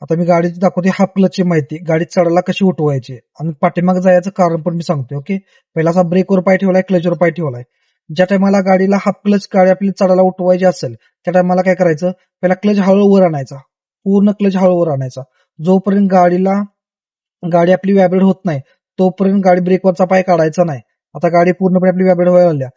आता मी गाडीची दाखवते हाफ क्लचची माहिती, गाडी चढायला कशी उठवायची आणि पाठीमाग जायचं कारण पण मी सांगतोय. ओके, पहिला असा ब्रेकवर पाय ठेवलाय, क्लचवर पाय ठेवलाय. ज्या टायमाला गाडीला हाफ क्लच गाडी आपली चढायला उठवायची असेल त्या टायमाला काय करायचं, पहिला क्लच हळू वर आणायचा, पूर्ण क्लच हळू वर आणायचा. जोपर्यंत गाडी आपली व्हायब्रेट होत नाही तोपर्यंत गाडी ब्रेकवरचा पाय काढायचा नाही. आता गाडी पूर्णपणे आपली व्हायब्रेट व्हायला लागल्या,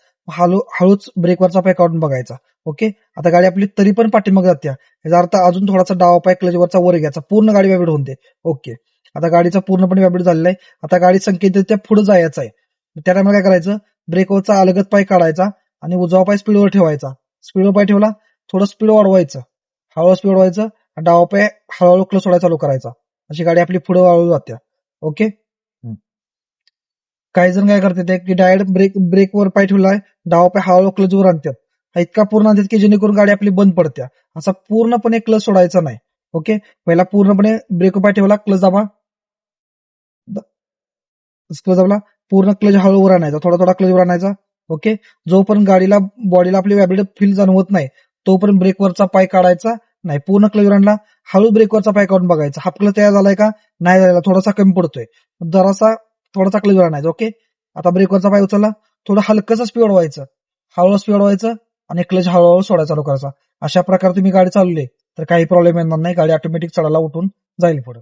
हळूच ब्रेकवरचा पाय काढून बघायचा. ओके, आता गाडी आपली तरी पण पाठीमाग जात्या, याचा अर्थ अजून थोडासा डावा पाय क्लचवरचा वर घ्यायचा, पूर्ण गाडी व्हायब्रेट होऊन दे. ओके, आता गाडीचा पूर्णपणे व्हायब्रेट झालेला आहे. आता गाडी संकेत देते पुढे जायचं आहे. त्या टायमाला काय करायचं, ब्रेकवरचा अलगद पाय काढायचा आणि उजवा पाय स्पीडवर ठेवायचा. स्पीडवर पाय ठेवला, थोडं स्पीड वाढवायचं, हळूहळू स्पीड वाढवायचं आणि डावा पाय हळूहळू क्लच सोडायला चालू करायचा. अशी गाडी आपली पुढे हळूहळू जात्या. ओके, काही जण काय करतात की डायरेक्ट ब्रेकवर पाय ठेवलाय, डावा पाय हळूहळू क्लचवर आणतात. हा इतका पूर्ण आणतात की जेणेकरून गाडी आपली बंद पडत्या. असा पूर्णपणे क्लच सोडायचा नाही. ओके, पहिला पूर्णपणे ब्रेकवर पाय ठेवला, क्लच दाबा, क्लच दाबला, पूर्ण क्लच हळूवर आणायचा, थोडा थोडा क्लचवर आणायचा. ओके, जोपर्यंत बॉडीला आपली व्हायब्रेट फील जाणवत नाही तोपर्यंत ब्रेकवरचा पाय काढायचा नाही. पूर्ण क्लचवर आणला, हळू ब्रेकवरचा पाय काढून बघायचा, हाफ क्लच तयार झालाय का नाही झाला, थोडासा कमी पडतोय, थोडासा क्लचवर आणायचा. ओके, आता ब्रेकवरचा पाय उचलला, थोडं हलकंसं स्पीड वाढवायचं, हळूहळू स्पीड वाढवायचं आणि क्लच हळूहळू सोडायला चालू करायचा. अशा प्रकारे तुम्ही गाडी चालवली तर काही प्रॉब्लेम येणार नाही, गाडी ऑटोमॅटिक चढायला उठून जाईल पुढे.